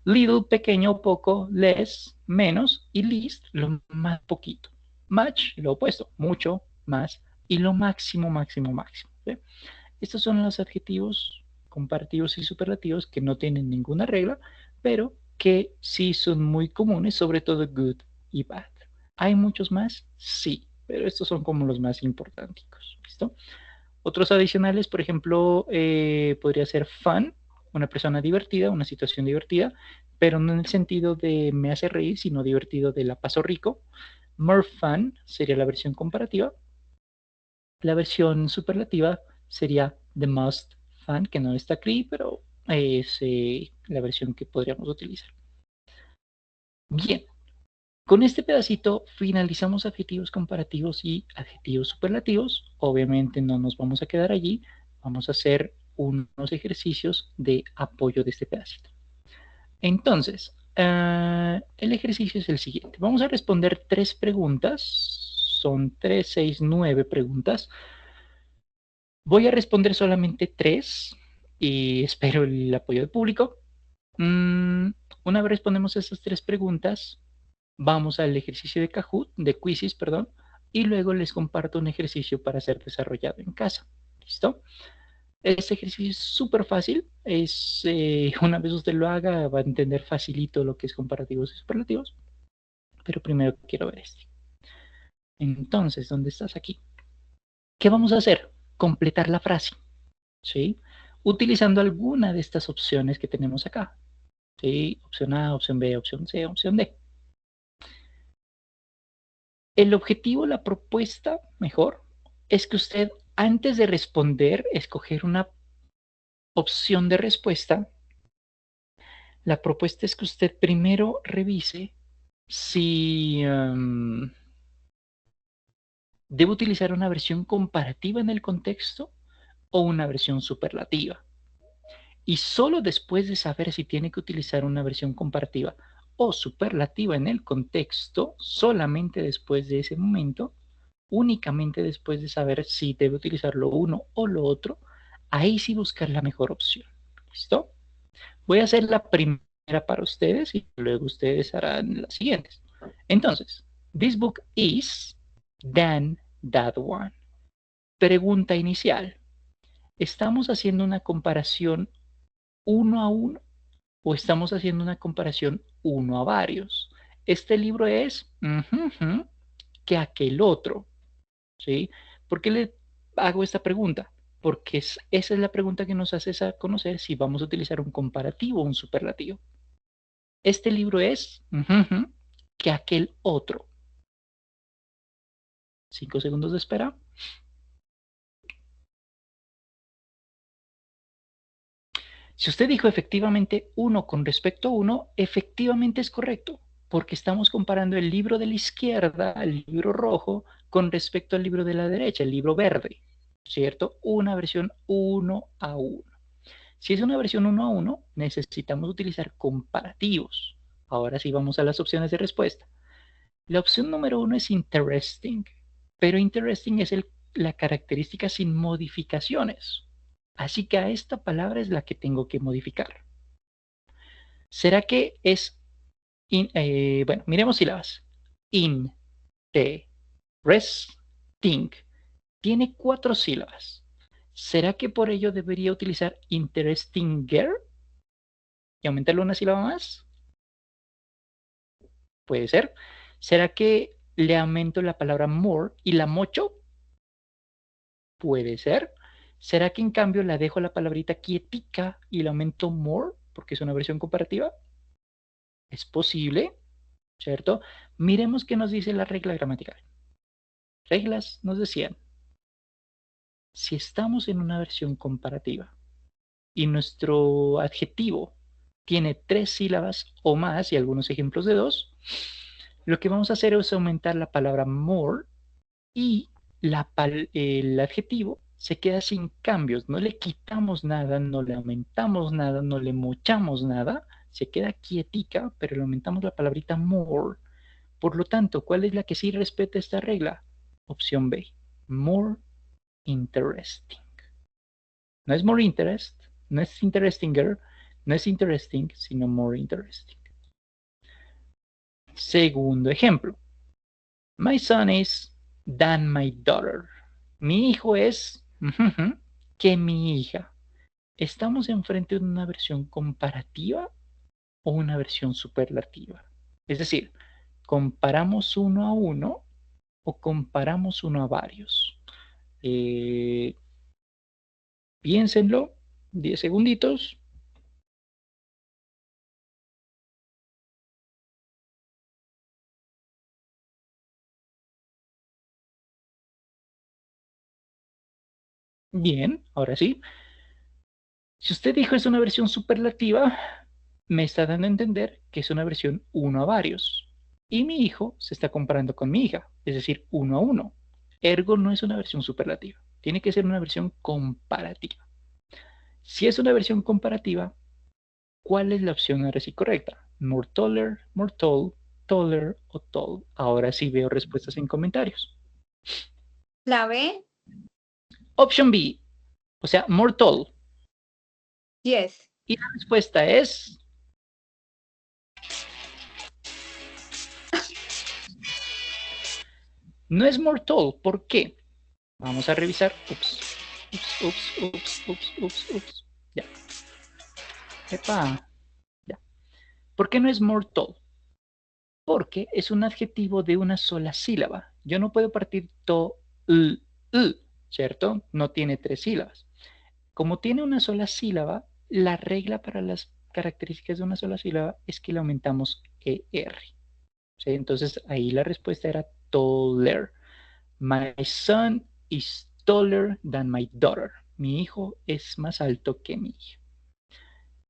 Little, pequeño, poco, less, menos, y least, lo más poquito. Much, lo opuesto, mucho, más, y lo máximo, máximo, máximo. ¿Sí? Estos son los adjetivos comparativos y superlativos que no tienen ninguna regla, pero que sí son muy comunes, sobre todo good y bad. ¿Hay muchos más? Sí, pero estos son como los más importantes. ¿Listo? Otros adicionales, por ejemplo, podría ser fun, una persona divertida, una situación divertida, pero no en el sentido de me hace reír, sino divertido de la paso rico. More fun sería la versión comparativa. La versión superlativa sería the most fun, que no está aquí, pero es la versión que podríamos utilizar. Bien, con este pedacito finalizamos adjetivos comparativos y adjetivos superlativos. Obviamente no nos vamos a quedar allí, vamos a hacer unos ejercicios de apoyo de este pedacito. Entonces, el ejercicio es el siguiente. Vamos a responder 3 preguntas. Son 3, 6, 9 preguntas. Voy a responder solamente 3 y espero el apoyo del público. Una vez respondemos esas 3 preguntas, vamos al ejercicio de Kahoot, de Quizzes, perdón, y luego les comparto un ejercicio para ser desarrollado en casa. ¿Listo? Este ejercicio es súper fácil. Una vez usted lo haga, va a entender facilito lo que es comparativos y superlativos. Pero primero quiero ver este. Entonces, ¿dónde estás aquí? ¿Qué vamos a hacer? Completar la frase. ¿Sí? Utilizando alguna de estas opciones que tenemos acá. ¿Sí? Opción A, opción B, opción C, opción D. El objetivo, la propuesta, mejor, es que usted antes de responder, escoger una opción de respuesta, la propuesta es que usted primero revise si debe utilizar una versión comparativa en el contexto o una versión superlativa. Y solo después de saber si tiene que utilizar una versión comparativa o superlativa en el contexto, solamente después de ese momento, únicamente después de saber si debe utilizar lo uno o lo otro, ahí sí buscar la mejor opción. ¿Listo? Voy a hacer la primera para ustedes y luego ustedes harán las siguientes. Entonces, this book is than that one. Pregunta inicial. ¿Estamos haciendo una comparación uno a uno o estamos haciendo una comparación uno a varios? Este libro es que aquel otro. ¿Sí? ¿Por qué le hago esta pregunta? Porque esa es la pregunta que nos hace conocer si vamos a utilizar un comparativo o un superlativo. Este libro es que aquel otro. 5 segundos de espera. Si usted dijo efectivamente uno con respecto a uno, efectivamente es correcto, porque estamos comparando el libro de la izquierda, el libro rojo, con respecto al libro de la derecha, el libro verde, ¿cierto? Una versión uno a uno. Si es una versión uno a uno, necesitamos utilizar comparativos. Ahora sí vamos a las opciones de respuesta. La opción número 1 es interesting, pero interesting es la característica sin modificaciones. Así que a esta palabra es la que tengo que modificar. ¿Será que es, bueno, miremos sílabas. In, te, res, think. Tiene 4 sílabas. ¿Será que por ello debería utilizar interestinger y aumentarle una sílaba más? Puede ser. ¿Será que le aumento la palabra more y la mocho? Puede ser. ¿Será que en cambio la dejo la palabrita quietica y la aumento more porque es una versión comparativa? Es posible, ¿cierto? Miremos qué nos dice la regla gramatical. Reglas nos decían, si estamos en una versión comparativa y nuestro adjetivo tiene 3 sílabas o más y algunos ejemplos de 2, lo que vamos a hacer es aumentar la palabra more y el adjetivo se queda sin cambios, no le quitamos nada, no le aumentamos nada, no le mochamos nada, se queda quietica, pero le aumentamos la palabrita more. Por lo tanto, ¿cuál es la que sí respeta esta regla? Opción B, more interesting. No es more interest, no es interestinger, no es interesting, sino more interesting. Segundo ejemplo. My son is than my daughter. Mi hijo es que mi hija. ¿Estamos enfrente de una versión comparativa o una versión superlativa? Es decir, ¿comparamos uno a uno o comparamos uno a varios? Piénsenlo, 10 segunditos. Bien, ahora sí. Si usted dijo es una versión superlativa, me está dando a entender que es una versión uno a varios. Y mi hijo se está comparando con mi hija, es decir, uno a uno. Ergo no es una versión superlativa, tiene que ser una versión comparativa. Si es una versión comparativa, ¿cuál es la opción ahora sí correcta? More taller, more tall, taller o tall. Ahora sí veo respuestas en comentarios. La B. Option B, o sea, more tall. Yes. Y la respuesta es... No es more tall. ¿Por qué? Vamos a revisar. Ups, ups. Ya. Epa. Ya. ¿Por qué no es more tall? Porque es un adjetivo de una sola sílaba. Yo no puedo partir to, ¿cierto? No tiene tres sílabas. Como tiene una sola sílaba, la regla para las características de una sola sílaba es que le aumentamos ER. ¿Sí? Entonces ahí la respuesta era taller. My son is taller than my daughter. Mi hijo es más alto que mi hija.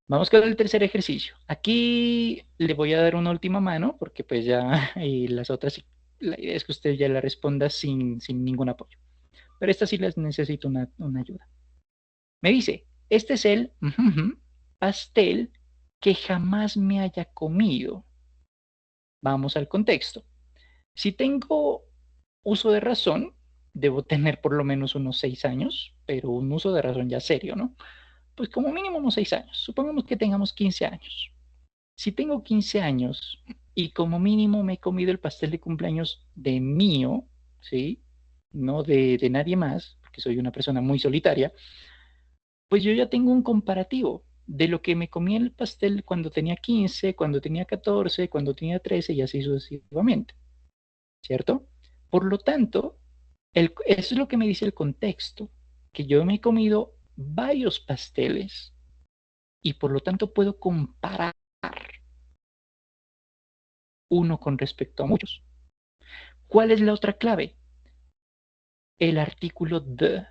Vamos con el tercer ejercicio. Aquí le voy a dar una última mano porque pues ya y las otras, la idea es que usted ya la responda sin ningún apoyo. Pero estas sí les necesito una ayuda. Me dice, este es el pastel que jamás me haya comido. Vamos al contexto. Si tengo uso de razón, debo tener por lo menos unos 6 años, pero un uso de razón ya serio, ¿no? Pues como mínimo unos 6 años. Supongamos que tengamos 15 años. Si tengo 15 años y como mínimo me he comido el pastel de cumpleaños de mío, ¿sí? No de nadie más, porque soy una persona muy solitaria, pues yo ya tengo un comparativo de lo que me comí el pastel cuando tenía 15, cuando tenía 14, cuando tenía 13 y así sucesivamente, ¿cierto? Por lo tanto, eso es lo que me dice el contexto, que yo me he comido varios pasteles y por lo tanto puedo comparar uno con respecto a muchos. ¿Cuál es la otra clave? El artículo the.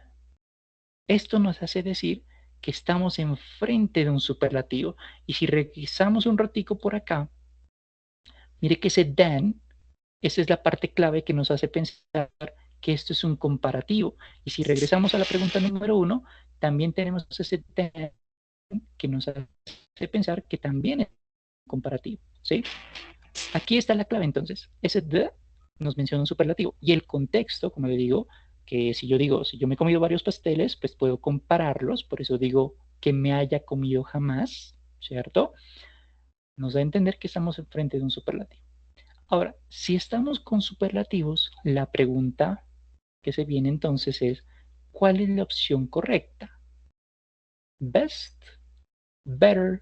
Esto nos hace decir que estamos enfrente de un superlativo. Y si revisamos un ratico por acá, mire que ese than, esa es la parte clave que nos hace pensar que esto es un comparativo. Y si regresamos a la pregunta número 1, también tenemos ese than que nos hace pensar que también es un comparativo. ¿Sí? Aquí está la clave entonces. Ese the nos menciona un superlativo. Y el contexto, como le digo, que si yo digo, si yo me he comido varios pasteles, pues puedo compararlos, por eso digo que me haya comido jamás, ¿cierto? Nos da a entender que estamos enfrente de un superlativo. Ahora, si estamos con superlativos, la pregunta que se viene entonces es, ¿cuál es la opción correcta? Best, better,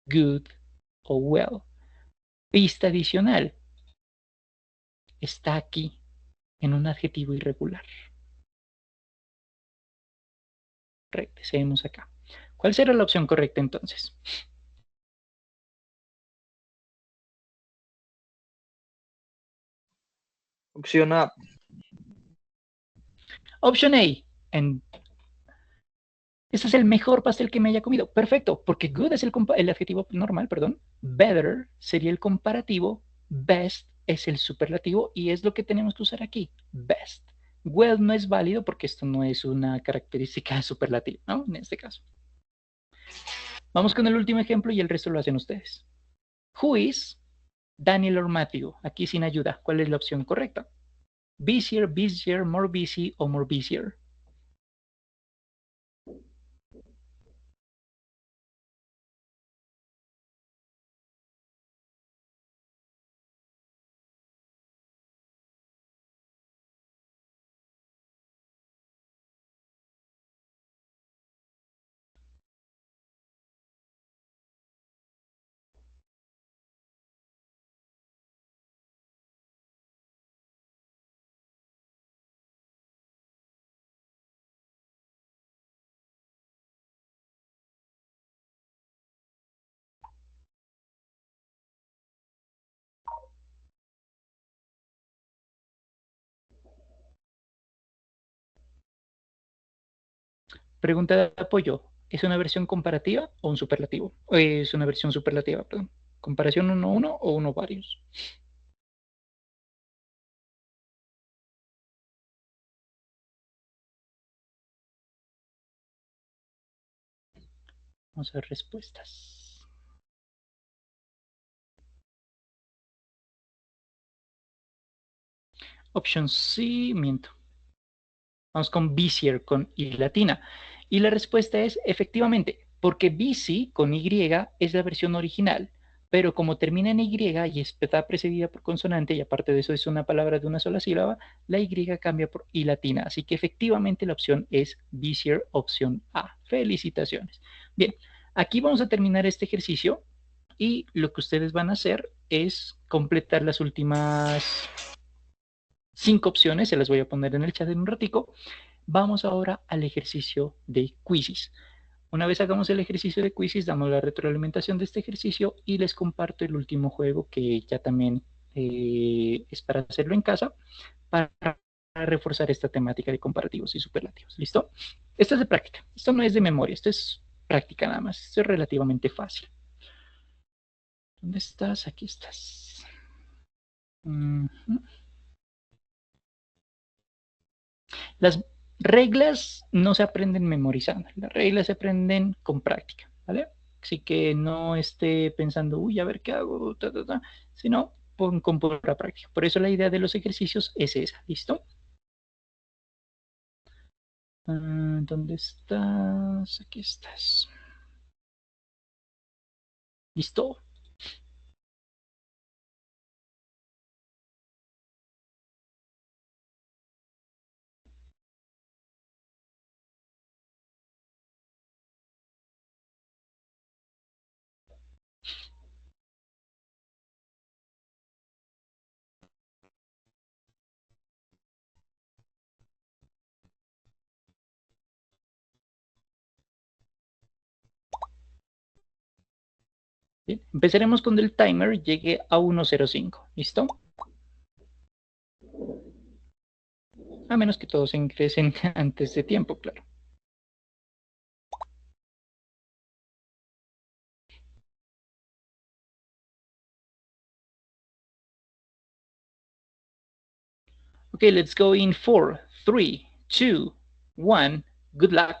good o well. Pista adicional está aquí en un adjetivo irregular. Regresemos acá. ¿Cuál será la opción correcta entonces? Opción A. Option A. En, este es el mejor pastel que me haya comido. Perfecto, porque good es el adjetivo normal, perdón. Better sería el comparativo. Best es el superlativo y es lo que tenemos que usar aquí. Best. Well no es válido porque esto no es una característica superlativa, ¿no? En este caso. Vamos con el último ejemplo y el resto lo hacen ustedes. Who is Daniel or Matthew? Aquí sin ayuda. ¿Cuál es la opción correcta? Busier, busier, more busy o more busier. Pregunta de apoyo. ¿Es una versión comparativa o un superlativo? Es una versión superlativa, perdón. ¿Comparación uno a uno o uno varios? Vamos a ver respuestas. Option C, miento. Vamos con busier, con I latina. Y la respuesta es efectivamente, porque busy con Y es la versión original, pero como termina en Y y está precedida por consonante, y aparte de eso es una palabra de una sola sílaba, la Y cambia por I latina. Así que efectivamente la opción es busier, opción A. Felicitaciones. Bien, aquí vamos a terminar este ejercicio y lo que ustedes van a hacer es completar las últimas 5 opciones, se las voy a poner en el chat en un ratico. Vamos ahora al ejercicio de quizzes. Una vez hagamos el ejercicio de quizzes, damos la retroalimentación de este ejercicio y les comparto el último juego que ya también es para hacerlo en casa, para reforzar esta temática de comparativos y superlativos. ¿Listo? Esto es de práctica. Esto no es de memoria, esto es práctica nada más. Esto es relativamente fácil. ¿Dónde estás? Aquí estás. Las reglas no se aprenden memorizando, las reglas se aprenden con práctica, ¿vale? Así que no esté pensando, uy, a ver qué hago, sino con pura práctica. Por eso la idea de los ejercicios es esa, ¿listo? ¿Dónde estás? Aquí estás. ¿Listo? Bien. Empezaremos cuando el timer llegue a 1:05, ¿listo? A menos que todos ingresen antes de tiempo, claro. Okay, let's go in 4, 3, 2, 1. Good luck.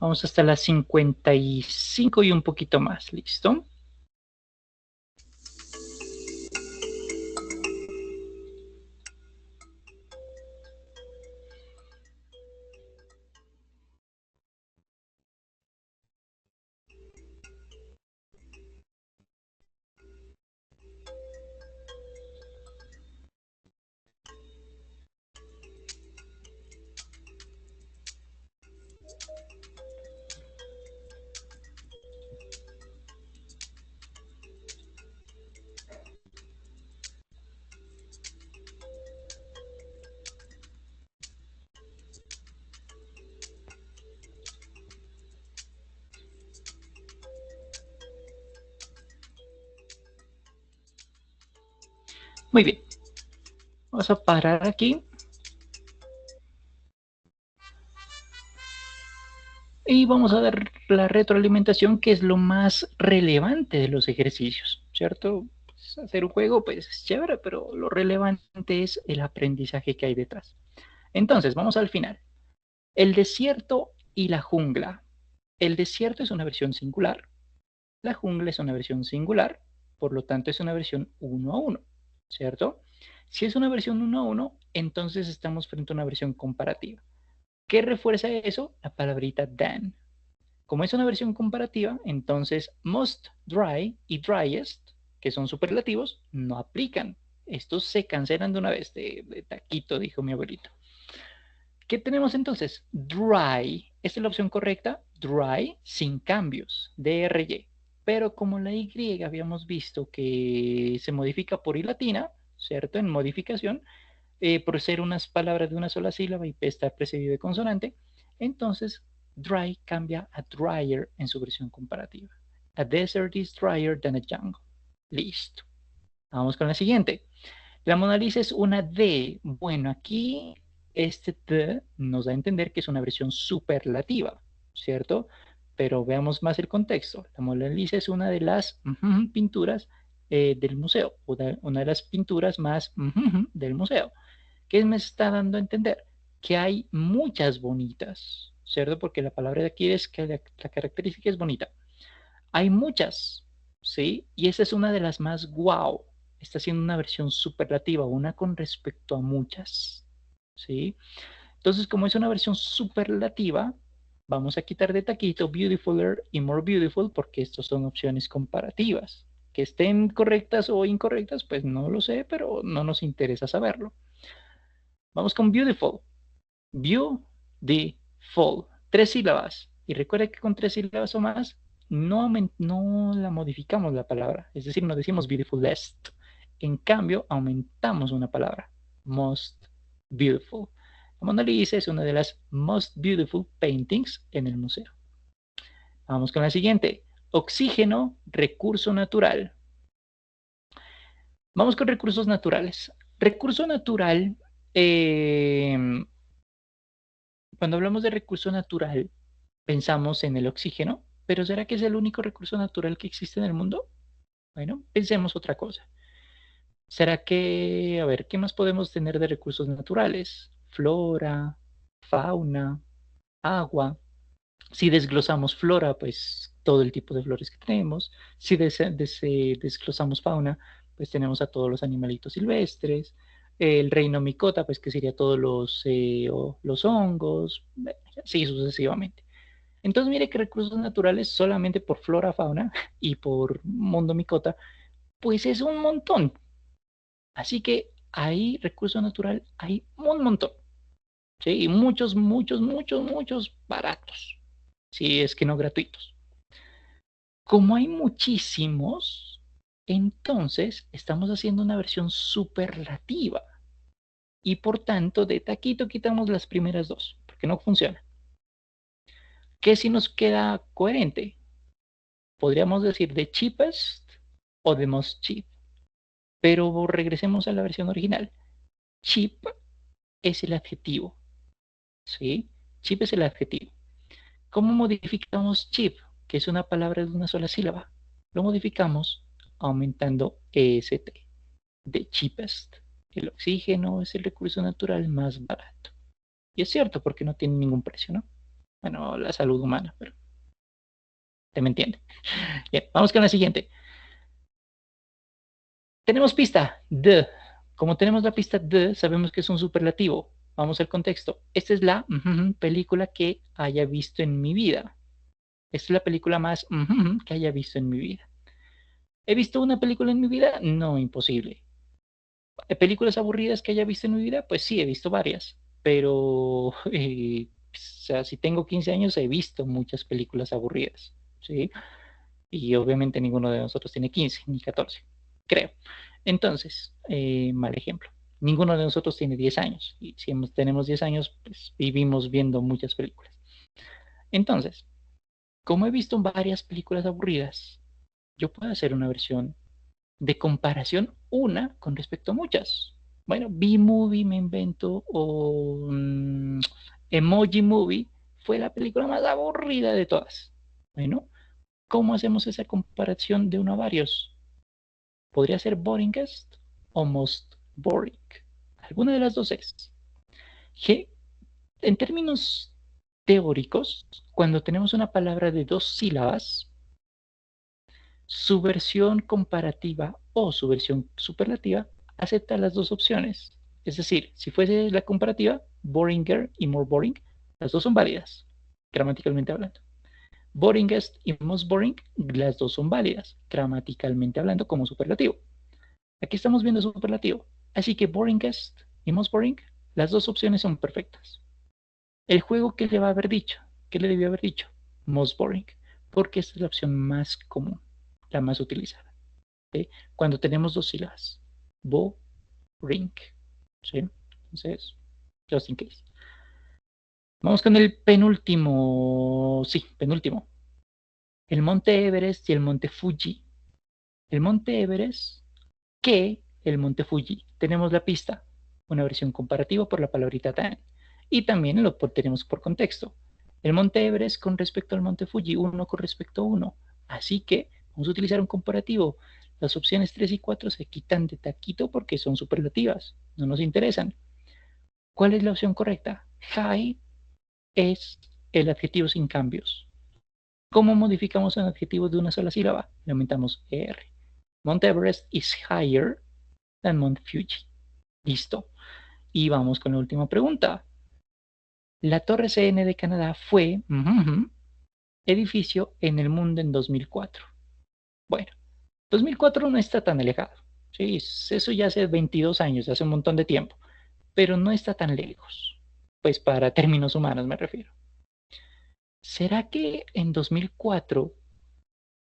Vamos hasta las 55 y un poquito más. ¿Listo? Muy bien. Vamos a parar aquí. Y vamos a dar la retroalimentación, que es lo más relevante de los ejercicios, ¿cierto? Pues hacer un juego, pues es chévere, pero lo relevante es el aprendizaje que hay detrás. Entonces, vamos al final. El desierto y la jungla. El desierto es una versión singular, la jungla es una versión singular, por lo tanto es una versión uno a uno, ¿cierto? Si es una versión uno a uno, entonces estamos frente a una versión comparativa. ¿Qué refuerza eso? La palabrita than. Como es una versión comparativa, entonces most dry y driest, que son superlativos, no aplican. Estos se cancelan de una vez, de taquito, dijo mi abuelito. ¿Qué tenemos entonces? Dry. ¿Esta es la opción correcta? Dry sin cambios. DRY. Pero como la Y habíamos visto que se modifica por I latina, ¿cierto? En modificación, por ser unas palabras de una sola sílaba y estar precedido de consonante, entonces dry cambia a drier en su versión comparativa. A desert is drier than a jungle. Listo. Vamos con la siguiente. La Mona Lisa es una D. Bueno, aquí este D nos da a entender que es una versión superlativa, ¿cierto? Pero veamos más el contexto. La Mona Lisa es una de las pinturas del museo, una de las pinturas más del museo. ¿Qué me está dando a entender? Que hay muchas bonitas, ¿cierto? Porque la palabra de aquí es que la característica es bonita. Hay muchas, ¿sí? Y esa es una de las más wow. Está haciendo una versión superlativa, una con respecto a muchas, ¿sí? Entonces, como es una versión superlativa, vamos a quitar de taquito beautifuler y more beautiful porque estas son opciones comparativas. Que estén correctas o incorrectas, pues no lo sé, pero no nos interesa saberlo. Vamos con beautiful. Beautiful. Tres sílabas. Y recuerda que con tres sílabas o más no la modificamos la palabra. Es decir, no decimos beautifulest. En cambio, aumentamos una palabra. Most beautiful. La Mona Lisa es una de las most beautiful paintings en el museo. Vamos con la siguiente. Oxígeno, recurso natural. Vamos con recursos naturales. Recurso natural, cuando hablamos de recurso natural, pensamos en el oxígeno, pero ¿será que es el único recurso natural que existe en el mundo? Bueno, pensemos otra cosa. ¿Será que, a ver, qué más podemos tener de recursos naturales? Flora, fauna, agua. Si desglosamos flora, pues todo el tipo de flores que tenemos. Si desglosamos fauna, pues tenemos a todos los animalitos silvestres. El reino micota, pues que sería todos los hongos, sí, sucesivamente. Entonces, mire que recursos naturales solamente por flora, fauna y por mundo micota, pues es un montón. Así que ahí, recurso natural, hay un montón. ¿Sí? Y muchos, muchos, muchos, muchos baratos. Si es que no gratuitos. Como hay muchísimos, entonces estamos haciendo una versión superlativa. Y por tanto, de taquito quitamos las primeras dos, porque no funciona. ¿Qué si nos queda coherente? Podríamos decir the cheapest o the most cheap. Pero regresemos a la versión original. Cheap es el adjetivo, ¿sí? Cheap es el adjetivo. ¿Cómo modificamos cheap, que es una palabra de una sola sílaba? Lo modificamos aumentando EST, the cheapest. El oxígeno es el recurso natural más barato. Y es cierto, porque no tiene ningún precio, ¿no? Bueno, la salud humana, pero te me entiende. Bien, vamos con la siguiente. Tenemos pista, the. Como tenemos la pista the, sabemos que es un superlativo. Vamos al contexto. Esta es la película que haya visto en mi vida. Esta es la película más que haya visto en mi vida. ¿He visto una película en mi vida? No, imposible. ¿Películas aburridas que haya visto en mi vida? Pues sí, he visto varias. Pero, o sea, si tengo 15 años, he visto muchas películas aburridas. ¿Sí? Y obviamente ninguno de nosotros tiene 15 ni 14, creo. Entonces, mal ejemplo. Ninguno de nosotros tiene 10 años. Y si tenemos 10 años, pues vivimos viendo muchas películas. Entonces, como he visto varias películas aburridas, yo puedo hacer una versión de comparación una con respecto a muchas. Bueno, B-Movie me invento o Emoji Movie fue la película más aburrida de todas. Bueno, ¿cómo hacemos esa comparación de uno a varios? Podría ser Boringest o Most Boring. Alguna de las dos es. G, en términos teóricos, cuando tenemos una palabra de dos sílabas, su versión comparativa o su versión superlativa acepta las dos opciones. Es decir, si fuese la comparativa, Boringer y More Boring, las dos son válidas, gramaticalmente hablando. Boringest y Most Boring, las dos son válidas, gramaticalmente hablando, como superlativo. Aquí estamos viendo superlativo. Así que Boringest y Most Boring, las dos opciones son perfectas. El juego, ¿qué le va a haber dicho? ¿Qué le debió haber dicho? Most Boring, porque esta es la opción más común, la más utilizada. ¿Sí? Cuando tenemos dos sílabas. Boring. ¿Sí? Entonces, just in case. Vamos con el penúltimo. Sí, penúltimo. El monte Everest y el monte Fuji. El monte Everest que el monte Fuji. Tenemos la pista, una versión comparativa por la palabrita tan. Y también lo tenemos por contexto. El monte Everest con respecto al monte Fuji, uno con respecto a uno. Así que vamos a utilizar un comparativo. Las opciones 3 y 4 se quitan de taquito porque son superlativas, no nos interesan. ¿Cuál es la opción correcta? High es el adjetivo sin cambios. ¿Cómo modificamos un adjetivo de una sola sílaba? Le aumentamos ER. Mount Everest is higher than Mount Fuji. Listo. Y vamos con la última pregunta. La Torre CN de Canadá fue edificio en el mundo en 2004. Bueno, 2004 no está tan alejado. Sí, eso ya hace 22 años, hace un montón de tiempo, pero no está tan lejos. Pues para términos humanos me refiero. ¿Será que en 2004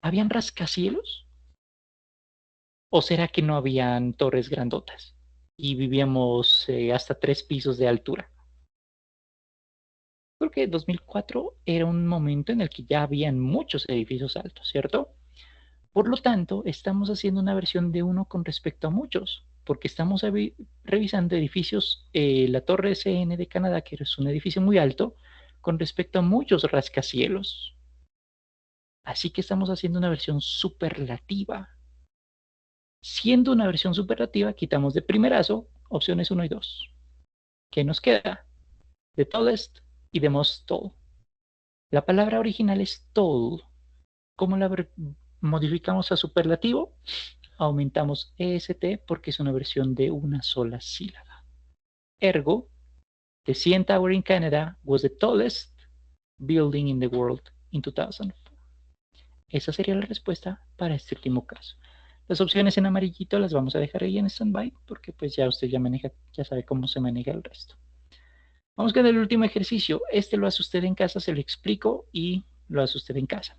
habían rascacielos? ¿O será que no habían torres grandotas y vivíamos hasta 3 pisos de altura? Porque 2004 era un momento en el que ya habían muchos edificios altos, ¿cierto? Por lo tanto, estamos haciendo una versión de uno con respecto a muchos, porque estamos revisando edificios, la Torre SN de Canadá, que es un edificio muy alto, con respecto a muchos rascacielos. Así que estamos haciendo una versión superlativa. Siendo una versión superlativa, quitamos de primerazo opciones 1 y 2. ¿Qué nos queda? The tallest y the most tall. La palabra original es tall. ¿Cómo la modificamos a superlativo? Aumentamos EST porque es una versión de una sola sílaba. Ergo, the CN Tower in Canada was the tallest building in the world in 2004. Esa sería la respuesta para este último caso. Las opciones en amarillito las vamos a dejar ahí en standby porque pues ya usted ya sabe cómo se maneja el resto. Vamos con el último ejercicio. Este lo hace usted en casa, se lo explico y lo hace usted en casa.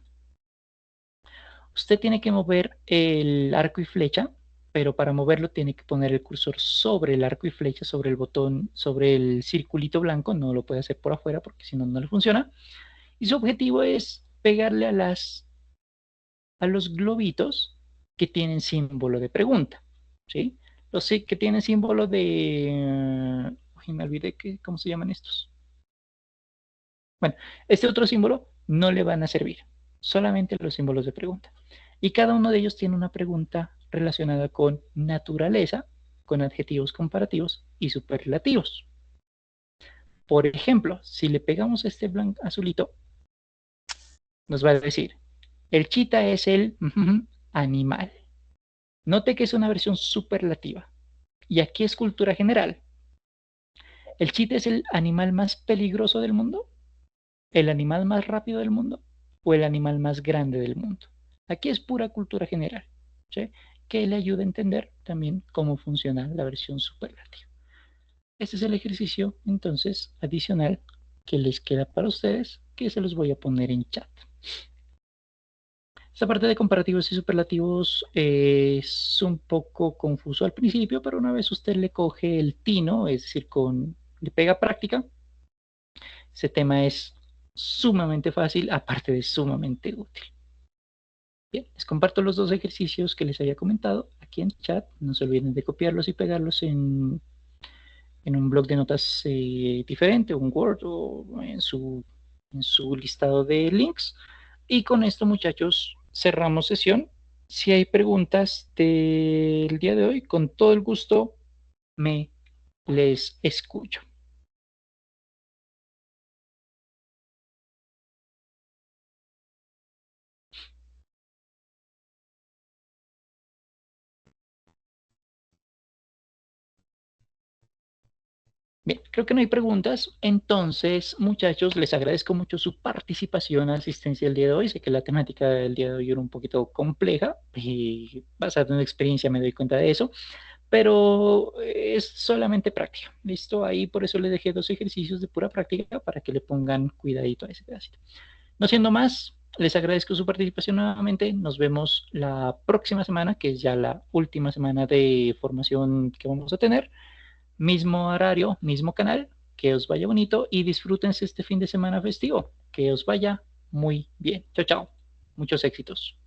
Usted tiene que mover el arco y flecha, pero para moverlo tiene que poner el cursor sobre el arco y flecha, sobre el botón, sobre el circulito blanco. No lo puede hacer por afuera porque si no, no le funciona. Y su objetivo es pegarle a los globitos que tienen símbolo de pregunta. ¿Sí? Los que tienen símbolo de... Uy, me olvidé cómo se llaman estos. Bueno, este otro símbolo no le van a servir, solamente los símbolos de pregunta. Y cada uno de ellos tiene una pregunta relacionada con naturaleza, con adjetivos comparativos y superlativos. Por ejemplo, si le pegamos este blanco azulito, nos va a decir, el chita es el animal. Note que es una versión superlativa. Y aquí es cultura general. ¿El chita es el animal más peligroso del mundo? ¿El animal más rápido del mundo? ¿O el animal más grande del mundo? Aquí es pura cultura general, ¿sí? Que le ayuda a entender también cómo funciona la versión superlativa. Este es el ejercicio, entonces, adicional que les queda para ustedes, que se los voy a poner en chat. Esta parte de comparativos y superlativos es un poco confuso al principio, pero una vez usted le coge el tino, es decir, le pega práctica, ese tema es sumamente fácil, aparte de sumamente útil. Bien, les comparto los dos ejercicios que les había comentado aquí en chat. No se olviden de copiarlos y pegarlos en un blog de notas diferente, un Word o en su listado de links. Y con esto, muchachos, cerramos sesión. Si hay preguntas del día de hoy, con todo el gusto me les escucho. Bien, creo que no hay preguntas. Entonces, muchachos, les agradezco mucho su participación, asistencia el día de hoy. Sé que la temática del día de hoy era un poquito compleja y basada en experiencia me doy cuenta de eso, pero es solamente práctica. ¿Listo? Ahí por eso les dejé dos ejercicios de pura práctica para que le pongan cuidadito a ese pedacito. No siendo más, les agradezco su participación nuevamente. Nos vemos la próxima semana, que es ya la última semana de formación que vamos a tener. Mismo horario, mismo canal. Que os vaya bonito y disfrútense este fin de semana festivo. Que os vaya muy bien. Chao, chao. Muchos éxitos.